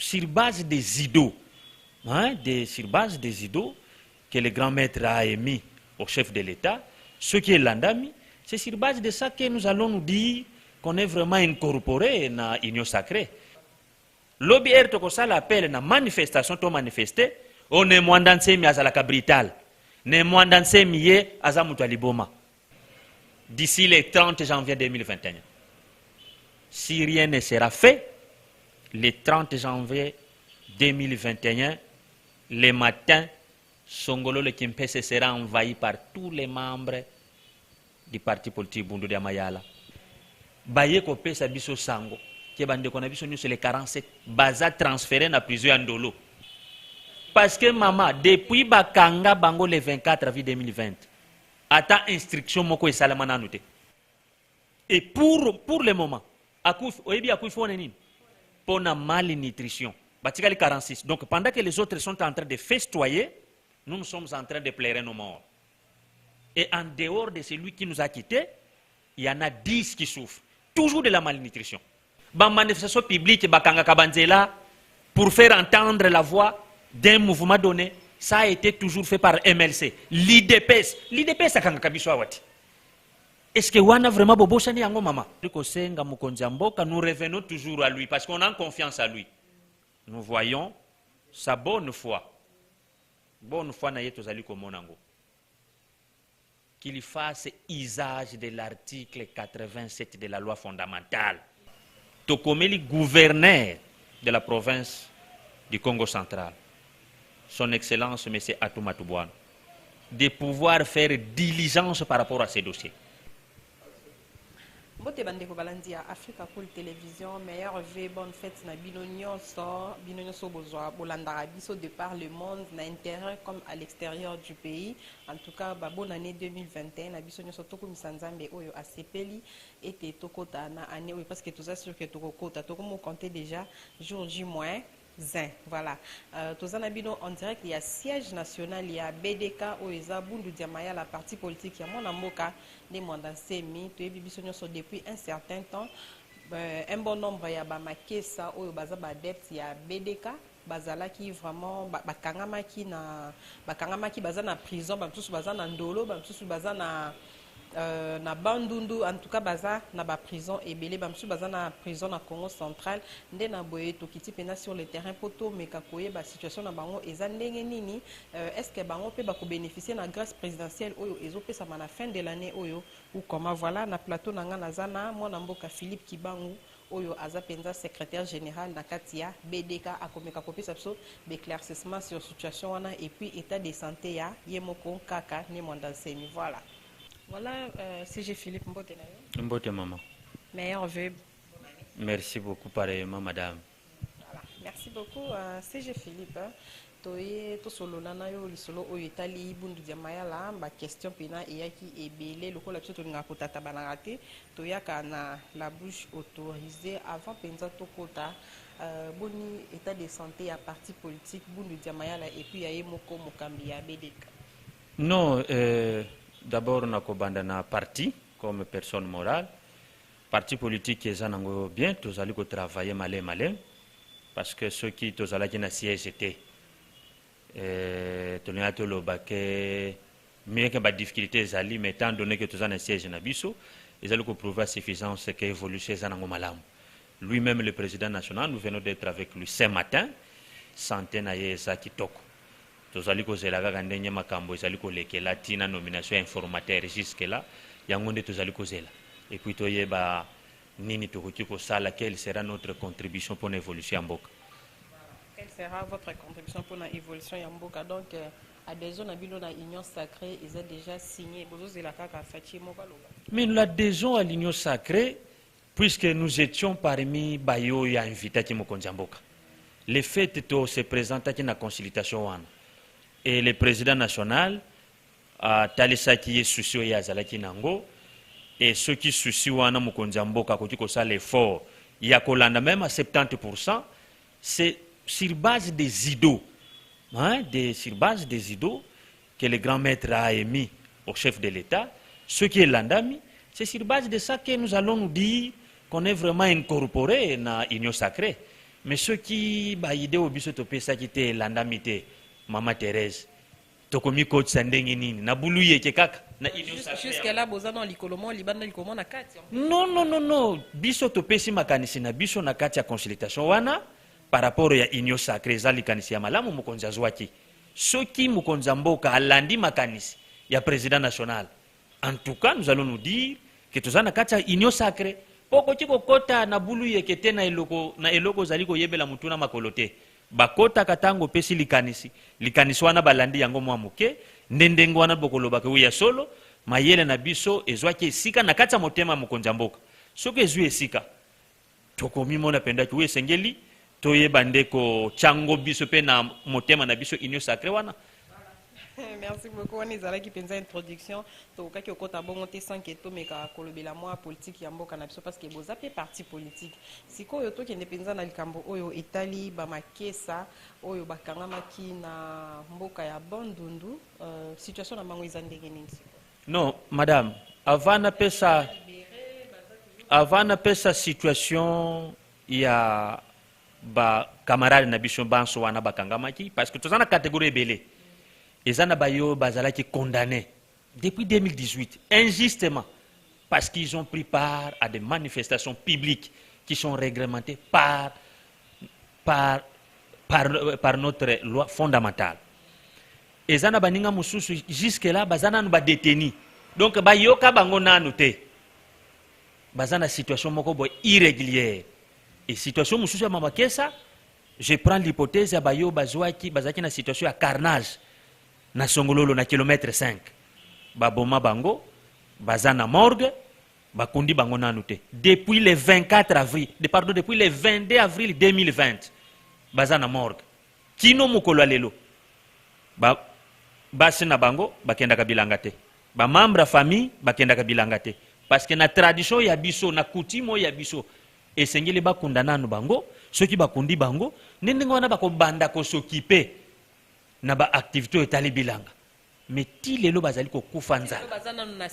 sur base des idoles, sur base des idoles que le grand maître a émis au chef de l'État, ce qui est l'Andami, c'est sur base de ça que nous allons nous dire qu'on est vraiment incorporé dans l'union sacrée. L'OBR tokosa l'appelle na manifestation to manifester, on est moins dans ces azalaka brital, ne moins dans ces miye azamutu aliboma. D'ici le 30 janvier 2021. Si rien ne sera fait, le 30 janvier 2021, le matin, Songolo le Kimpese sera envahi par tous les membres du parti politique Bundu de Amayala. Baye ko pesa biso sango, ke bande ko na biso nyuso le 47, baza transféré na prison Ndolo. Parce que maman, depuis Bakanga Bango le 24 avril 2020, attend instruction moko e salamana noté. Et pour le moment, pour la malnutrition, batikali 46. Donc pendant que les autres sont en train de festoyer, nous sommes en train de pleurer nos morts. Et en dehors de celui qui nous a quittés, il y en a 10 qui souffrent. Toujours de la malnutrition. Dans la manifestation publique, pour faire entendre la voix d'un mouvement donné, ça a été toujours fait par MLC. L'IDPS. L'IDPS, est-ce que Wana vraiment bobo chani yango mama? Nous revenons toujours à lui parce qu'on a confiance à lui. Nous voyons sa bonne foi. Bonne foi na yeto zali ko monango. Qu'il fasse usage de l'article 87 de la loi fondamentale. Tokomeli, gouverneur de la province du Congo central, son Excellence M. Atouma Toubouane, de pouvoir faire diligence par rapport à ces dossiers. Bote bandeko balandi ya Africa Cool Télévision, meilleure vœux, bonne fête na binonyo so bozwa bolandara biso de par le monde na intérieur comme à l'extérieur du pays. En tout cas, bonne année 2021 na biso nyoso toko misanzambe oyo asepeli ete tokota na année oyo parce que tout ça sûr que tokota toko mo compter déjà jour J moins. Voilà. Tozanabino en direct, il y a siège national, il y a BDK, Oeza, Bundu Diamaya, la partie politique, il y a mon amoka, les mandats semi, depuis un certain temps. Un bon nombre, il y a Bamakesa, Oyobaza Badept, il y a BDK. Bazala qui vraiment bakangama qui baza na prison, bamsusu baza na ndolo, bamsusu baza na bandundu, en tout cas baza na ba prison et belé bamsusu baza na prison na Congo central nde na boye to kiti pena sur le terrain poto meka koye ba situation na bango eza ndenge nini est-ce que bango pe ba ko bénéficier na grâce présidentielle oyo ezo pesa na fin de l'année oyo ou comment voilà na plateau na nga nazana mwana mboka Philippe Kibangu oyo aza penza secrétaire général na katia BDK akomeka kopesa biso d'éclaircissement sur situation wana et puis état de santé ya yemoko kaka ne monda semi voilà. Voilà, CG Philippe Mbote nayo. Mbote maman. Meilleur vœu. Merci beaucoup pareillement madame. Voilà. Merci beaucoup CG Philippe. Toye to solo na yo lisolo oyo etali bundu dia mayala ba question pena eyaki ebele lokola biso to nga kotata banarate toyaka na la bouche autorisée avant penza to kota boni état de santé à parti politique bundu dia mayala et puis yaye moko mokambi ya BDK. Non, d'abord on a kobanda na parti comme personne morale. Parti politique est zanango bien, tous allons travailler malin parce que ceux qui tous allons qui na siège était tonia to lobake mieux que ba difficulté zali mais étant donné que tous en siège na biso ils allaient prouver suffisance que évolution zanango malam. Lui-même le président national, nous venons d'être avec lui ce matin, santé na yesa kitoko. Tous allons causer la gandenya makambo, ils allaient coller la tina nomination informateur jusque là, yangonde tous allons causer là. Et puis toye ba nini tokoki ko sala quelle sera notre contribution pour l'évolution en Mboka. Quelle sera votre contribution pour l'évolution en Mboka? Donc adhésion à l'union sacrée, ils ont déjà signé. Mais nous l'adhésion à l'union sacrée, puisque nous étions parmi Bayo et invité qui Mboka. Le fait de se présenter à la consultation et le président national a talisa qui est soucieux et azalaki nango et ceux qui soucient wana Mboka koti ko ça l'effort il y a kolanda même à 70%, c'est sur base des idoles, sur base des idoles que le grand maître a émis au chef de l'État, ce qui est l'Andami, c'est sur base de ça que nous allons nous dire qu'on est vraiment incorporé dans l'union sacrée. mais ceux qui ba idée au biso to pesa qui te landamité Mama Thérèse tokomi coach sandenge nini na buluye ke kaka na jusqu'à là boza dans likolomo libanda likolomo na kati non biso to pesi makanisi na biso na kati ya consultation wana par rapport ya union sacrée za likanisi ya malamu mokonzi azwaki soki mokonzi mboka alandi makanisi ya président national en tout cas nous allons nous dire que tozana kati ya union sacrée poko tiko kota na buluye ke te na eloko zali ko yebela mutuna makolote bakota katango pesi likanisi wana balandi yango mwa muke ndendengo wana bokoloba ke uya solo mayele na biso ezwaki esika na kati ya motema mokonzi mboka soki ezwi esika tokomi mona penda ki esengeli toyeba ndeko chango biso pe na motema na biso union sacrée wana. Merci beaucoup. On est allé qui pensa introduction. Donc, quand on a bonté sans que tout mais qu'à kolobela moi politique yambo cannabis parce que vous avez parti politique. Si quoi yoto qui ne pensa na likambo oyo Italie ba makesa oyo bakanga maki na mboka ya Bandundu situation na mango izandenge nini. Non, madame, avant na pesa situation ya ba camarade na biso banso wana bakanga maki parce que tous en a catégorie belé. Et ça bayo bazala qui condamné depuis 2018 injustement parce qu'ils ont pris part à des manifestations publiques qui sont réglementées par notre loi fondamentale. Et ça baninga mususu jusque là bazana nous ba détenu. Donc bayo ka bango nanu te. Bazana situation moko boy irrégulière. Et situation mususu ya mamakesa, je prends l'hypothèse ya bayo bazwaki bazaki na situation ya carnage. Na songololo na kilomètre 5 baboma bango bazana morgue bakundi bango nanute depuis le 24 avril depuis le 22 avril 2020 bazana morgue kino mukolo lelo basi na bango bakenda kabilanga te ba membre famille bakenda kabilanga te parce que na tradition ya biso na coutume ya biso esengeli bakunda nanu bango soki bakundi bango ndengo wana bakobanda ko s'occuper na ba activité etali bilanga mais ti lelo bazali ko kufanza bazana na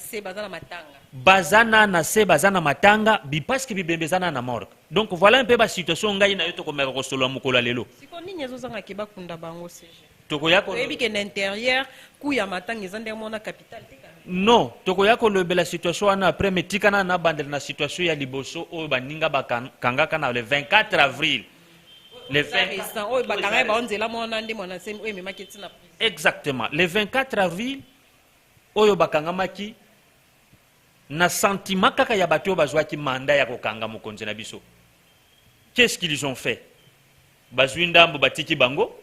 se bazana matanga bi parce que bibembezana na morgue donc voilà un peu ba situation ngai na yoto ko meka ko solo mukola lelo siko nini ezozanga ke bakunda bango CG toko yako ebi ke na intérieur ku ya matanga ezande mona capital non toko yako le la situation wana après metikana na bandel na situation ya liboso o baninga bakanga kana le 24 avril. Exactement. Le 24 avril, oyo bakangamaki na sentiment kaka ya bato bazwaki manda ya kokanga mokonzi na biso. Qu'est-ce qu'ils ont fait? Bazwindambu batiki bango,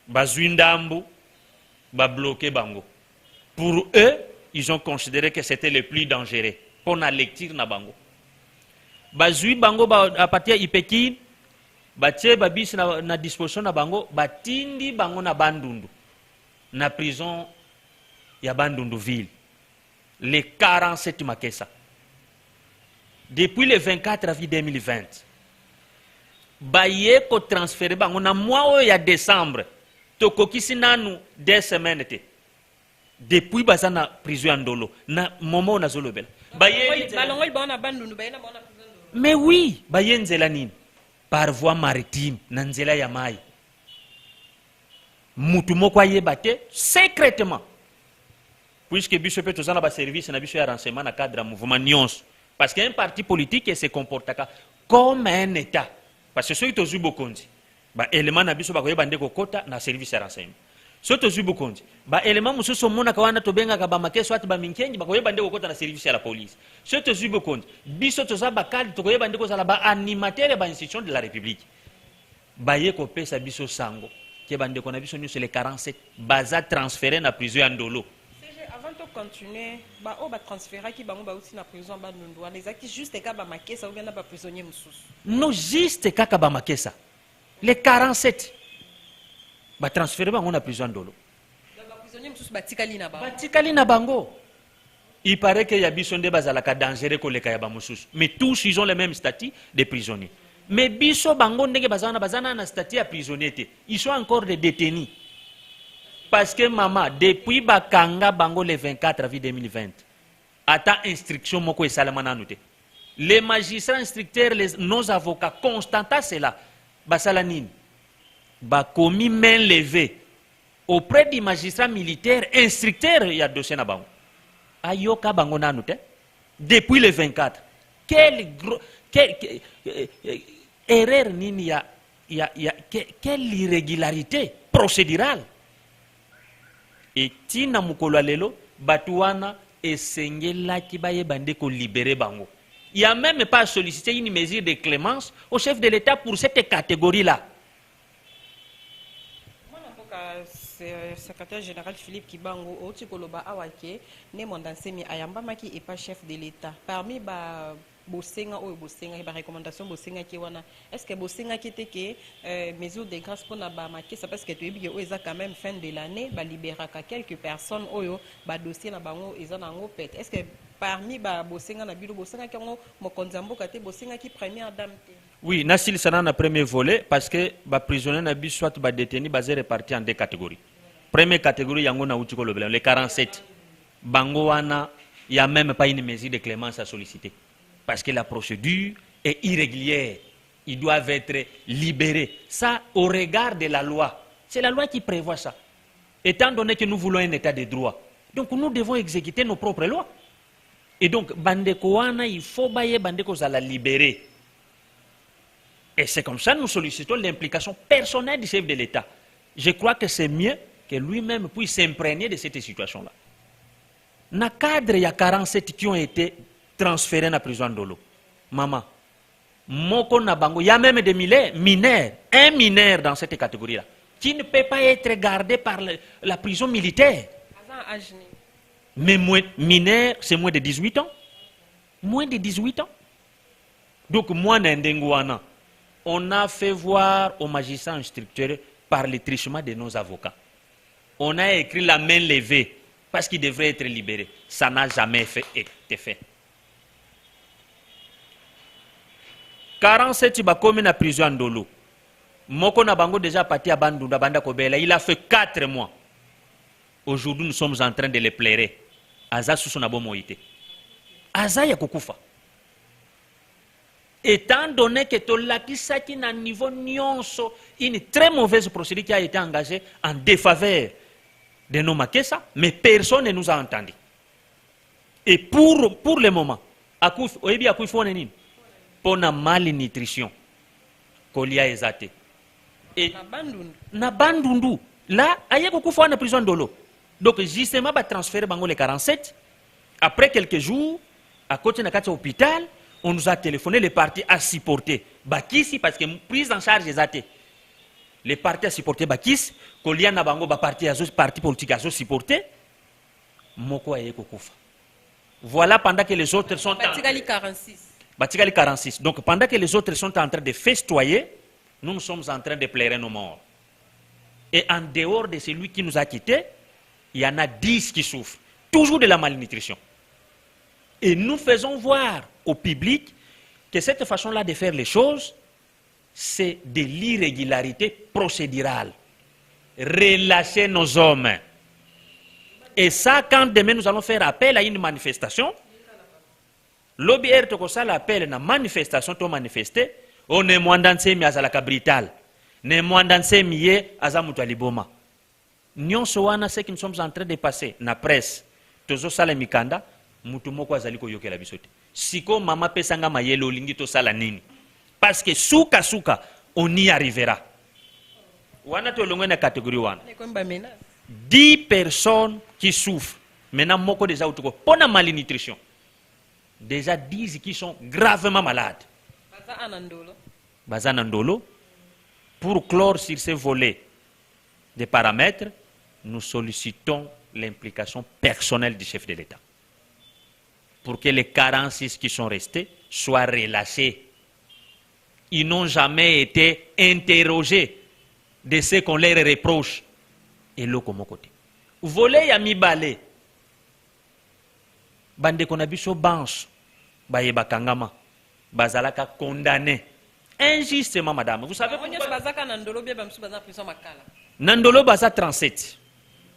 bazwindambu ba bloqué bango. Pour eux, ils ont considéré que c'était le plus dangereux pour la lecture na bango. Bazwi bango à partir ipeki batie babisi na disposition na bango batindi bango na Bandundu na prison ya Bandundu ville les 47 makesa depuis le 24 avril 2020 baye ko transférer bango na mois ya décembre tokokisi nanu 2 semaines te depuis bazana prison ndolo na momo na zolobela baye balongoli bango na Bandundu baye na bona prison ndolo mais oui baye nzela nini par voie maritime na nzela ya mai mutu moko ayeba te secrètement puisque biso pe tozana ba service na biso ya renseignement na cadre mouvement nyonso parce qu'un parti politique se comporte comme un état parce que ceux qui tozui bokonzi ba élément na biso bakoyeba ndeko kota na service ya renseignement so tozui bokonzi ba élément mususu mona ka wana tobengaka ba makeso ati ba minkengi bakoyeba ndeko kota na service ya la police so tozui bokonzi biso toza bakali tokoyeba ndeko zala ba animateur ba institution de la république baye ko pesa biso sango ke bandeko na biso nyuso les 47 baza transféré na prison ya Ndolo. Avant de continuer ba o ba transférer ki bango ba aussi na prison ba Ndolo les actes juste ka ba makesa ou bien na ba prisonnier mususu non juste kaka ba makesa les 47 ba transférer bango na prison Ndolo ba prisonnier mususu batikali na bango il paraît que ya biso nde bazalaka dangereux koleka ya ba mususu mais tous ils ont le même statut de prisonniers mais biso bango ndenge bazana na statut ya prisonnier te ils sont encore des détenus parce que maman depuis bakanga bango le 24 avril 2020 ata instruction moko esalama nanu te les magistrats instructeurs nos avocats constata cela basala nini bakomi main levée auprès du magistrat militaire instructeur ya dossier na bango ayoka bango nanu te depuis le 24 quelle erreur nini quelle irrégularité procédurale et tina mukolo lelo batu wana esengelaki bayeba nde ko libérer bango. Il n'y a même pas sollicité une mesure de clémence au chef de l'État pour cette catégorie-là. Secrétaire général Philippe Kibango, au Tikoloba Awake, né Mondansemi Ayambamaki et pas chef de l'État. Parmi ba Bosenga ou Bosenga, ba recommandation Bosenga qui wana, est-ce que Bosenga qui était que mesure de grâce pour Nabamaki, c'est parce que tu es bien quand même fin de l'année, ba libérer quelques personnes oyo, ba dossier na bango ezanango pète. Est-ce que parmi ba Bosenga na bilo Bosenga qui ont mokonzambo kate Bosenga qui première dame? Oui, Nassil Sana na premier volet parce que ba prisonnier na bi soit ba détenu basé répartis en deux catégories. Première catégorie yango na utiko le les 47. Bango wana il y a même pas une mesure de clémence à solliciter parce que la procédure est irrégulière. Ils doivent être libérés. Ça au regard de la loi. C'est la loi qui prévoit ça. Étant donné que nous voulons un état de droit. Donc nous devons exécuter nos propres lois. Et donc bandeko wana il faut baye bandeko za la libérer. Et c'est comme ça que nous sollicitons l'implication personnelle du chef de l'État. Je crois que c'est mieux que lui-même puisse s'imprégner de cette situation-là. Dans le cadre, il y a 47 qui ont été transférés dans la prison d'Olo. Maman, il y a même des mineurs, un mineur dans cette catégorie-là, qui ne peut pas être gardé par la prison militaire. Mais mineur, c'est moins de 18 ans. Moins de 18 ans. Donc, moi, on a fait voir aux magistrats instructeurs par le trichement de nos avocats. On a écrit la main levée parce qu'il devrait être libéré. Ça n'a jamais été fait. 47 bakomi na prison d'Olo. Moko na bango déjà parti à Bandunda Banda Kobela. Il a fait 4 mois. Aujourd'hui, nous sommes en train de les plairer. Aza Susunabo Moïte. Aza Yakukufa. Étant donné que Tolakisaki na niveau nyonso, une très mauvaise procédure qui a été engagée en défaveur de nos Makessa, mais personne ne nous a entendu. Et pour le moment, pour la malnutrition, kolia ezate. Et na bandundu, là, aye kukufa na prison d'Olo. Donc justement, ba transférer bango les 47. Après quelques jours, à côté de l'hôpital, on nous a téléphoné, les partis à supporter Bakissi parce que prise en charge des athées. Les partis à supporter Bakissi, Kolia Nabango, parti politique à supporter, Moko Aye Kokufa. Voilà pendant que les autres sont Batikali 46. Batikali 46. Donc pendant que les autres sont en train de festoyer, nous sommes en train de pleurer nos morts. Et en dehors de celui qui nous a quittés, il y en a 10 qui souffrent, toujours de la malnutrition. Et nous faisons voir au public que cette façon-là de faire les choses, c'est de l'irrégularité procédurale. Relâcher nos hommes. Et ça, quand demain nous allons faire appel à une manifestation, l'OBR Tokosa l'appelle à une manifestation, to manifester, on est moins dans ces mias à la cabrital, ne moins dans ces mias à Zamutaliboma. Nous sommes ce que nous sommes en train de passer, na presse, tozo sala mikanda, mutumoko azaliko yoke la bisote. Siko mama pesanga mayelo lingi to sala nini. Parce que souka souka, on y arrivera. Wana to longue na catégorie wana. 10 personnes qui souffrent. Maintenant moko déjà outoko pour la malnutrition. Déjà 10 qui sont gravement malades. Bazanandolo. Pour clore sur ces volets des paramètres, nous sollicitons l'implication personnelle du chef de l'État. Pour que les 46 qui sont restés soient relâchés. Ils n'ont jamais été interrogés de ce qu'on leur reproche. Et l'autre comme côté. Voler yami balé. Bande konabiso banche. Baye bakangama. Bazalaka condamné. Injustement, madame. Vous savez pourquoi? Nandolo baza 37.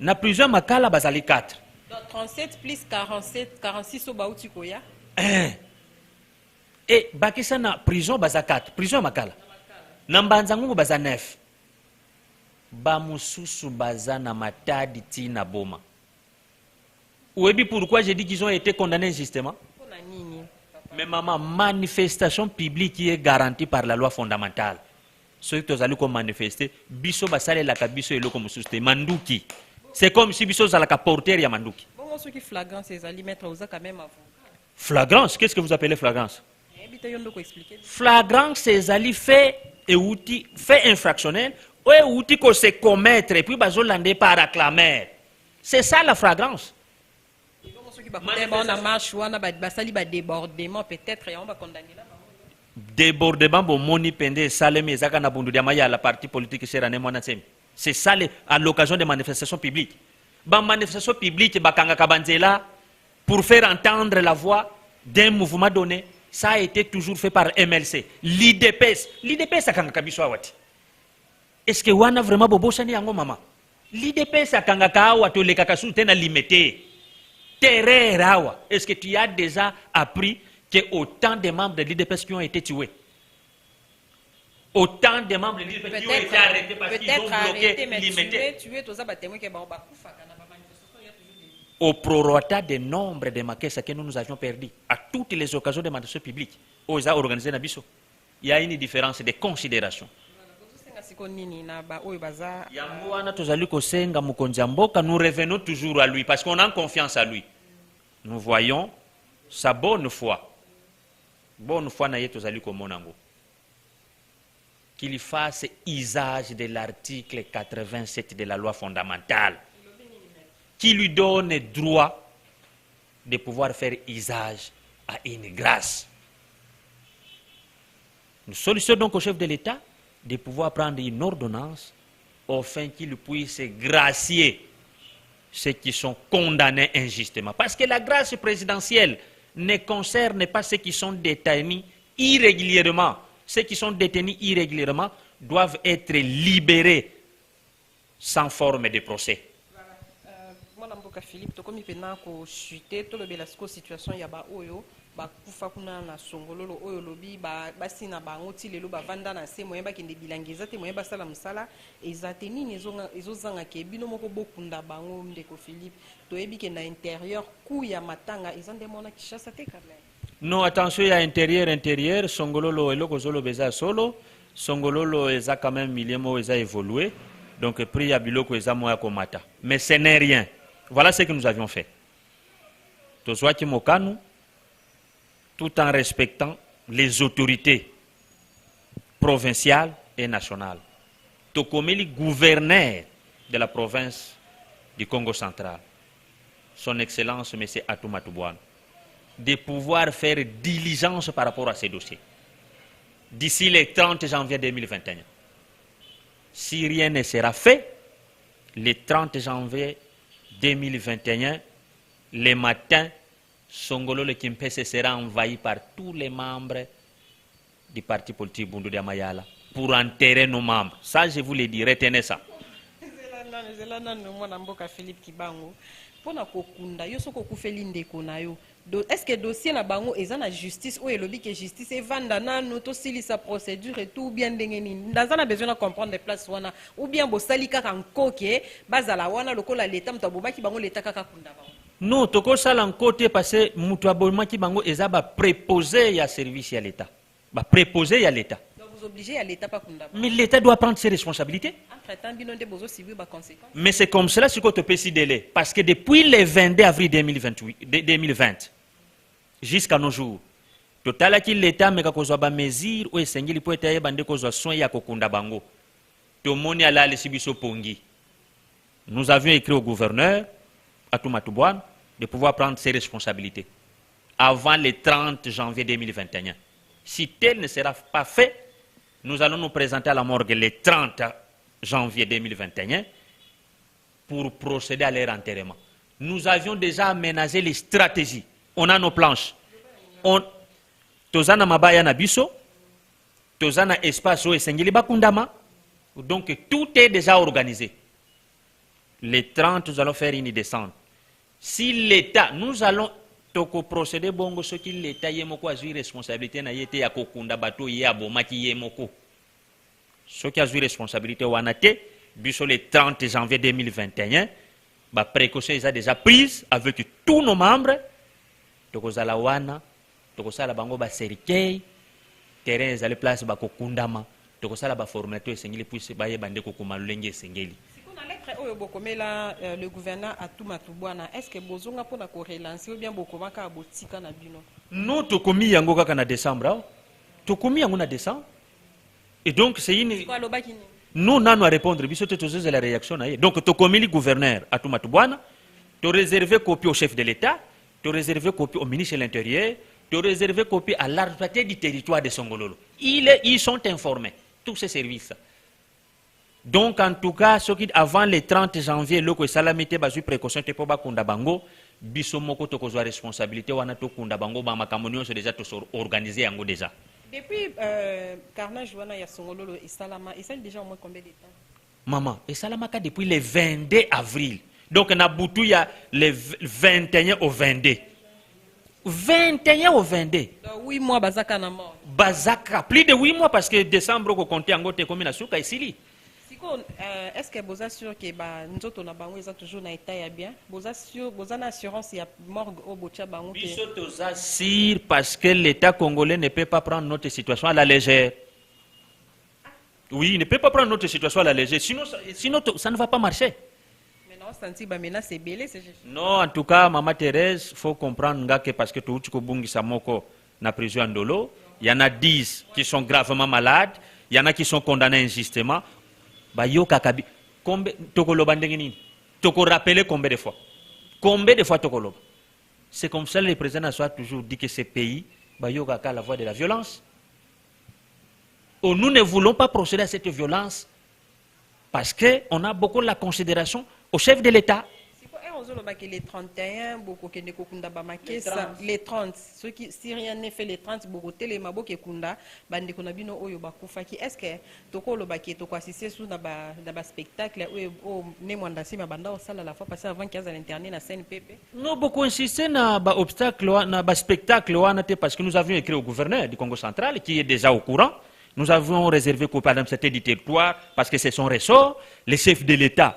Na prison makala bazali 4. Donc 37 plus 47, 46 au Baoutikoya. Et Bakissa na prison baza 4. Prison makala. Nambanza ngungu baza 9. Bamususu baza na matadi tina boma. Ouebi pourquoi j'ai dit qu'ils ont été condamnés injustement? Mais maman, manifestation publique qui est garantie par la loi fondamentale. Ceux qui ont manifester, biso basale la kabiso eloko mususte manduki. C'est comme si biso zalaka porter ya manduki. Bon, ceux qui flagrance ces alimètres aux quand même avant. Flagrance, qu'est-ce que vous appelez flagrance? Flagrance, c'est ali fait et outil fait infractionnel ou outil qu'on se commettre et puis bazo landé par acclamer. C'est ça la flagrance. Débordement peut-être et on va condamner là. Débordement bon moni pende salem ezaka na bundu dia maya la parti politique serane mwana tsemi. C'est ça à l'occasion des manifestations publiques. Ba manifestation publique bakanga kabanzela pour faire entendre la voix d'un mouvement donné, ça a été toujours fait par MLC. L'IDPS a kanga kabiso awati. Est-ce que wana vraiment bobo sani yango mama? L'IDPS a kanga kawa to le kakasu tena limité. Terreur. Est-ce que tu as déjà appris que autant de membres de l'IDPS qui ont été tués? Autant de membres de l'IDPS qui ont été arrêtés parce qu'ils ont bloqué, limité. Au prorata des nombres de maquettes que nous avions perdu à toutes les occasions de manifestations publiques, aux organisés Nabiso, il y a une différence de considération. Nous revenons toujours à lui parce qu'on a confiance à lui. Nous voyons sa bonne foi. Bonne foi qu'il fasse usage de l'article 87 de la loi fondamentale qui lui donne droit de pouvoir faire usage à une grâce. Nous sollicitons donc au chef de l'État de pouvoir prendre une ordonnance afin qu'il puisse gracier ceux qui sont condamnés injustement. Parce que la grâce présidentielle ne concerne pas ceux qui sont détenus irrégulièrement. Ceux qui sont détenus irrégulièrement doivent être libérés sans forme de procès. Philippe, comme il chuté, tout le situation yaba oyo, kufa kuna na songololo oyo lobi basi na bangoti lelo bavanda na se moyeba kende bilangiza te moyeba sala musala ezate nini ezozanga ke bino moko bokunda bango ndeko Philippe toyebi ke na intérieur ku ya matanga ezande mona Kinshasa te quand même. Non, attention, il y a intérieur, songololo eloko zolo beza solo, songololo eza quand même miliemo eza évolué, donc pri ya biloko eza moya komata. Mais ce n'est rien. Voilà ce que nous avions fait. Tozwaki mokanu, tout en respectant les autorités provinciales et nationales. Tokomeli, gouverneur de la province du Congo central, son Excellence M. Atouma Toubouane, de pouvoir faire diligence par rapport à ces dossiers d'ici le 30 janvier 2021. Si rien ne sera fait, le 30 janvier 2021, le matin, Songolo le Kimpese sera envahi par tous les membres du parti politique Bundu de Mayala pour enterrer nos membres. Ça, je vous le dis, retenez ça. Est-ce que le dossier na bango est en justice ou est que justice est vendana noto sili sa procédure et tout bien dengeni dans on a besoin de comprendre les places wana ou bien bo salika kan koke bazala wana lokola l'état mtaboma ki bango l'état kaka kunda bango. Non, toko sala en côté parce que mtaboma ki bango eza ba préposé ya service ya l'état. Ba préposé ya l'état. Donc vous obligez à l'état pas kunda bango. Mais l'état doit prendre ses responsabilités. Entre-temps binonde bozo subir ba conséquences. Mais c'est comme cela sur côté PC délai parce que depuis le 22 avril 2020 jusqu'à nos jours, total qui l'État meka kozwa ba mesure ou esengeli po eta yebande kozwa soin ya kokunda bango. Tomoni ala le sibiso pongi. Nous avions écrit au gouverneur Atouma Toubouane de pouvoir prendre ses responsabilités avant le 30 janvier 2021. Si tel ne sera pas fait, nous allons nous présenter à la morgue le 30 janvier 2021 pour procéder à leur enterrement. Nous avions déjà aménagé les stratégies. On a nos planches. Tozana mabaya na biso, tozana espace o esengeli bakundama. Donc tout est déjà organisé. Les 30, nous allons faire une descente. Si l'État, nous allons procéder bongo ce qui l'État yemoko a joué responsabilité na yete ya kokunda bato ye abomaki yemoko. Ce qui a eu responsabilité au Anate, le 30 janvier 2021, la précaution est déjà prise avec tous nos membres. Tokozala wana, tokozala bango ba serikei, terrain ezali place ba kokundama, tokozala ba formateur esengeli puisse ba yebande kokuma lolenge esengeli. Le gouverneur a tout matubwana. Est-ce que bozonga pour la relancer ou bien bokomaka botika na bino? Nous tokomi yango kaka na décembre. Tokomi yango na décembre. Et donc c'est une nous n'avons à répondre, c'est la réaction. Donc, tu commis le gouverneur à tout matubwana, tu réservé copie au chef de l'État, tu réservé copie au ministre de l'Intérieur, tu réservé copie à l'arbitre du territoire de Songololo. Ils sont informés, tous ces services. Donc, en tout cas, ceux qui, avant le 30 janvier, le salamité basu précaution te poba kunda bango, bisomoko to kozwa responsabilité wana to kunda bango ba makamonio c'est déjà to organisé yango déjà. Depuis carnage wana ya Songololo et Salama, et ça déjà au moins combien de temps? Maman, et Salama depuis le 22 avril. Donc, na Boutou, il y a le 21 au 22. 21 au 22. 8 mois, Bazaka na mort. Bazaka, plus de 8 mois parce que décembre, on compte en gote comme na souka ici. Est-ce que vous êtes sûr que nous avons toujours un état bien? Vous êtes sûr, vous avez une assurance qu'il y a mort au Bocha Bango? Nous sommes sûrs parce que l'État congolais ne peut pas prendre notre situation à la légère. Oui, il ne peut pas prendre notre situation à la légère. Sinon ça ne va pas marcher. Non, en tout cas, Maman Thérèse, il faut comprendre que parce que tout le monde est dans la prison d'Olo, il y en a 10 qui sont gravement malades, il y en a qui sont condamnés injustement. Toko rappeler combien de fois? Combien de fois Tokoloba? C'est comme ça que le président a toujours dit que ce pays va la voie de la violence. Oh, nous ne voulons pas procéder à cette violence parce qu'on a beaucoup la considération au chef de l'État. Les 31, les 30, ceux qui, si rien n'est fait, les 30, les mabo qui kunda, bande konabino oyo bakufaki. Est-ce que toko lo baki toko assister sous dans spectacle ou ne mwandasi ma banda au salle à la fois passé avant 15 à l'internet na CNPP? Nous beaucoup insisté na ba obstacle na ba spectacle parce que nous avions écrit au gouverneur du Congo central qui est déjà au courant. Nous avons réservé pour par exemple cet du territoire parce que c'est son ressort. Le chef de l'État,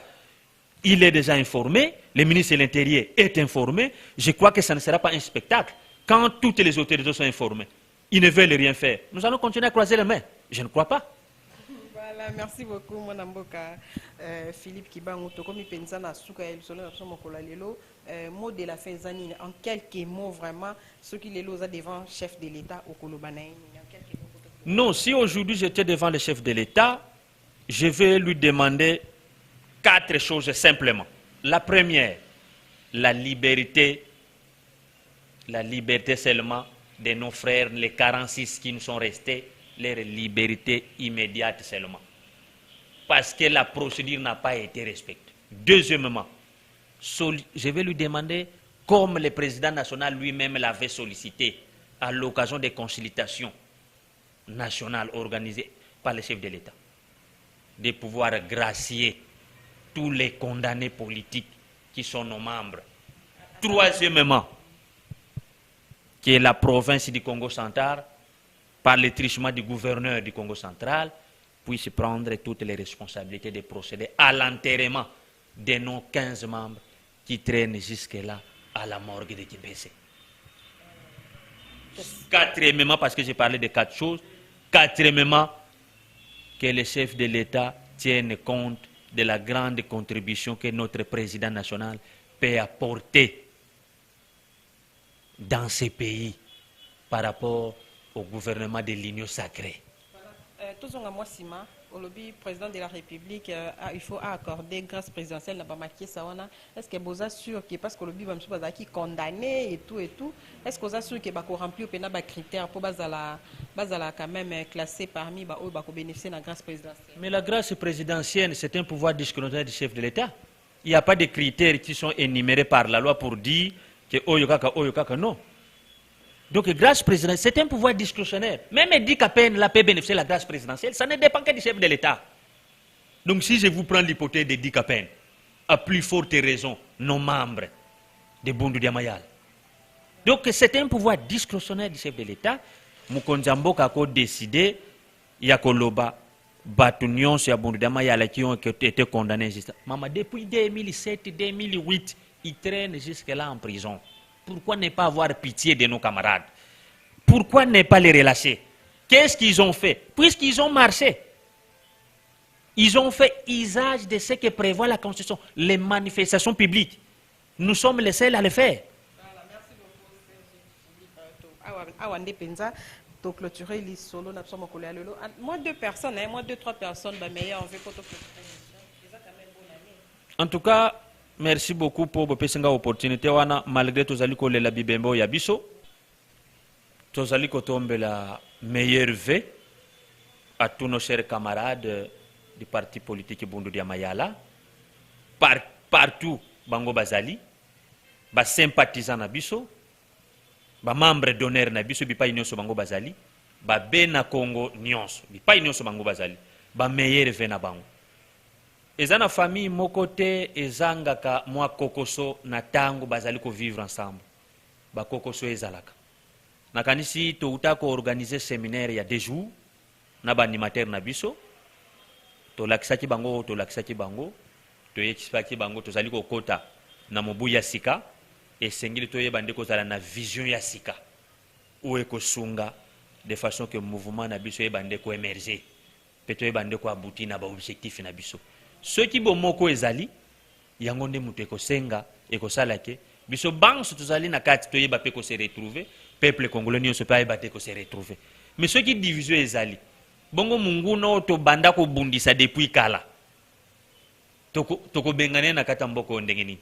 il est déjà informé, le ministre de l'Intérieur est informé. Je crois que ça ne sera pas un spectacle. Quand toutes les autorités sont informées, ils ne veulent rien faire. Nous allons continuer à croiser les mains. Je ne crois pas. Voilà, merci beaucoup, mon amboka Philippe Kibango. Comme il pense à Souka et le mot de la fin, Zanine, en quelques mots vraiment, ce qui les losa devant chef de l'État au Kolobanaï. Non, si aujourd'hui j'étais devant le chef de l'État, je vais lui demander 4 choses simplement. La première, la liberté seulement de nos frères, les 46 qui nous sont restés, leur liberté immédiate seulement. Parce que la procédure n'a pas été respectée. Deuxièmement, je vais lui demander, comme le président national lui-même l'avait sollicité, à l'occasion des consultations nationales organisées par le chef de l'État, de pouvoir gracier tous les condamnés politiques qui sont nos membres. Troisièmement, que la province du Congo central, par le trichement du gouverneur du Congo central, puisse prendre toutes les responsabilités de procéder à l'enterrement de nos 15 membres qui traînent jusque-là à la morgue de Kibese. Quatrièmement, parce que j'ai parlé de 4 choses, quatrièmement, que le chef de l'État tienne compte de la grande contribution que notre président national peut apporter dans ces pays par rapport au gouvernement de l'Union sacrée. Le président de la République, il faut accorder grâce présidentielle dans Bamaki Sawana. Est-ce que vous êtes sûr que parce que le but est condamné et tout, est-ce que vous êtes sûr que vous remplir les critères pour quand même classer parmi eux pour bénéficier de la grâce présidentielle? Mais la grâce présidentielle, c'est un pouvoir discrétionnaire du chef de l'État. Il n'y a pas de critères qui sont énumérés par la loi pour dire que oyokaka, non. Donc, grâce présidentielle, c'est un pouvoir discrétionnaire. Même dit qu'à peine la paix bénéficie de la grâce présidentielle, ça ne dépend que du chef de l'État. Donc, si je vous prends l'hypothèse de dit qu'à peine, à plus forte raison, nos membres de Bundu Diamayal. Donc, c'est un pouvoir discrétionnaire du chef de l'État. Mukonjambo a décidé, Yakoloba, Batunions et Abondama qui ont été condamnés. Maman, depuis 2007-2008, ils traînent jusque-là en prison. Pourquoi ne pas avoir pitié de nos camarades? Pourquoi ne pas les relâcher? Qu'est-ce qu'ils ont fait? Puisqu'ils ont marché. Ils ont fait usage de ce que prévoit la Constitution, les manifestations publiques. Nous sommes les seuls à le faire. Voilà, merci beaucoup. Donc, clôturer les solos, moi, 2 personnes, moi, 2-3 personnes, meilleur, on veut en tout cas, merci beaucoup pour l'opportunité. Malgré tout, les la Bibembo Yabiso, tous les tombe la meilleure vue à tous nos chers camarades du parti politique Bundu Diamayala, partout, Bango Bazali, ba sympathisant Nabiso, ba membre d'honneur Nabiso, bipa inyoso Bango Bazali, ba bena Congo nyonso, bipa inyoso Bango Bazali, ba meilleur vue na bango. Ezana famille mokote ezangaka mwa kokoso na tango bazali ko vivre ensemble. Ba kokoso ezalaka. Nakanisi to utako organiser séminaire ya 2 jours na ba animateur na biso. To lakisaki bango, to yekisaki bango to zali ko kota na mobu ya sika et sengili to yebande ko zala na vision ya sika. Ou ekosunga de façon que mouvement na biso yebande ko émerger. Peto yebande ko aboutir na ba objectif na biso. Ceux qui bomoko ezali yango nde mutu ekosenga ekosalake biso banso tozali na kati toyeba pe ko se retrouver peuple congolais nyonso pe ayeba te ko se retrouver mais ceux qui division ezali bongo munguna to banda ko bundisa depuis kala toko bengana na kata mboko ndenge nini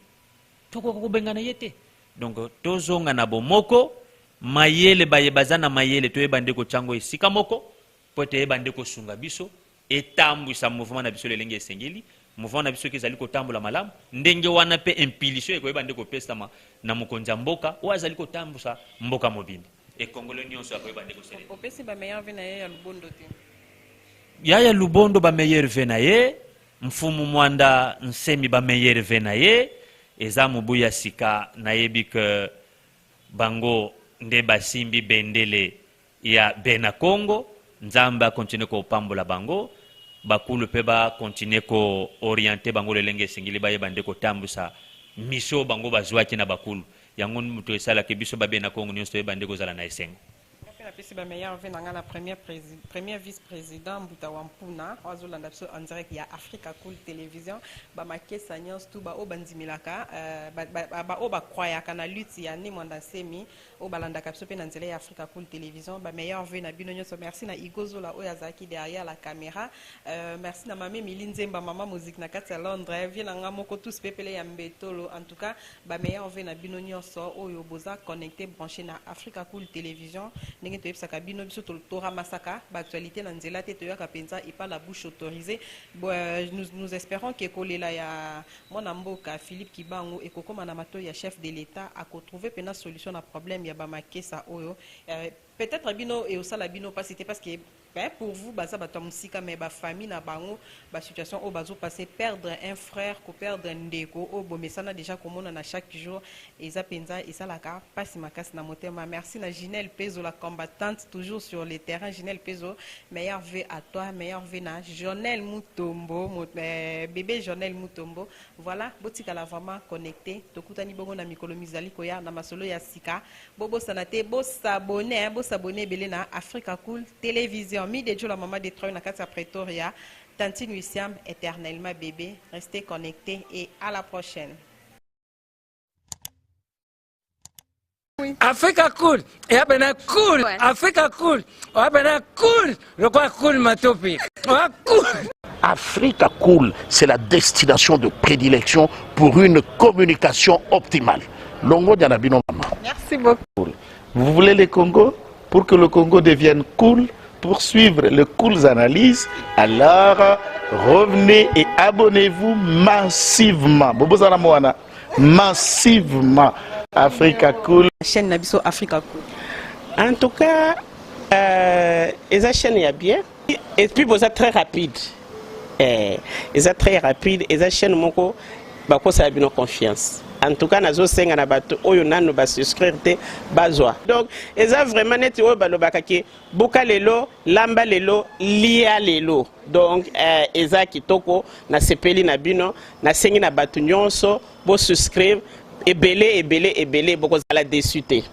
toko ko bengana yete donc tozonga na bomoko mayele bayebazana mayele toyeba ndeko chango esika moko po toyeba ndeko sunga biso etambwisa mouvement na biso lelenge esengeli mouvement na biso ki ezali kotambola malamu ndenge wana pe impulsion ekoyeba ndeko pesa na mokonza mboka o azali kotambusa mboka mobimba e congolais nyonso akoyeba ndeko sele opesi ba meilleur vue na ye ya lubondo te ya lubondo ba meilleur vue na ye mfumu mwanda nsemi ba meilleur vue na ye eza mobu ya sika nayebi ke bango nde basimbi bendele ya bena Congo nzamba continue ko pambola bango bakulu pe ba continue ko orienter bango lelenge singili baye bande ko tambusa miso bango bazwaki na bakulu yango muto esala ke biso babe na Congo nyonso e bande ko zala na esengo pesi ba meilleur vue na premier vice-président Mbuta Wampuna wazolanda biso en direct ya Africa Cool Télévision ba makesa nyonso tu ba obandimilaka ba oba croyaka na lutte ya ni mwanda semi obalanda biso pe na nzela ya Africa Cool Télévision ba meilleur vue na bino nyonso merci na Igozola oyazaki derrière la caméra merci na mame Milinzemba mama musique na kati ya Londres vient na ngamoko tous pepele ya mbetolo en tout cas ba meilleur vue na bino nyonso oyo boza connecté branché na Africa Cool Télévision toyebisaka bino biso toramasaka baactualité na nzela te toyoka penza epa la bouche autorisée nous espérons que kolela ya mwana mboka Philippe Kibango ekokoma na mato ya chef de l'État akotrouver pena solution na problème ya bamakesa oyo peut-être bino et osala bino pas c'était parce que pour vous baza bato musika mais ba famille na bango ba situation au bazo passer perdre un frère ko perdre ndeko au bomesana déjà komona na chaque jour eza penza esalaka pasi makasi na motema merci na Ginelle Pezo la combattante toujours sur le terrain Ginelle Pezo meilleur vue à toi meilleur vue na Jonel Mutombo bébé Jonel Mutombo voilà botika la vraiment connecté tokutani bongo na mikolo mizali koya na masolo ya sika bobo sanate bo s'abonner belé na Africa Cool Télévision mi de la maman de Troy na kati Pretoria Tantine Wissam éternellement bébé restez connectés et à la prochaine. Oui. Africa Cool et abena cool ouais. Africa Cool abena cool le quoi cool matopi cool. Africa Cool, c'est la destination de prédilection pour une communication optimale. Longo Dianabino Mama. Merci beaucoup. Vous voulez le Congo? Pour que le Congo devienne cool, pour suivre les cool analyses, alors revenez et abonnez-vous massivement. Bobozana Moana, massivement. Africa Cool. Chaîne Nabiso Africa Cool. En tout cas, les chaînes y a bien. Et puis vous êtes très rapide. Ils sont très rapides. Les chaînes moko, bako ça a bien confiance. en tout cas nazo senga na bato oyo nanu ba souscrire te bazwa. Donc eza vraiment neti oyo balobaka ke buka lelo lamba lelo lia lelo. Donc eza kitoko na sepeli na bino na sengi na bato nyonso bo souscrire ebele boko zala déçu te.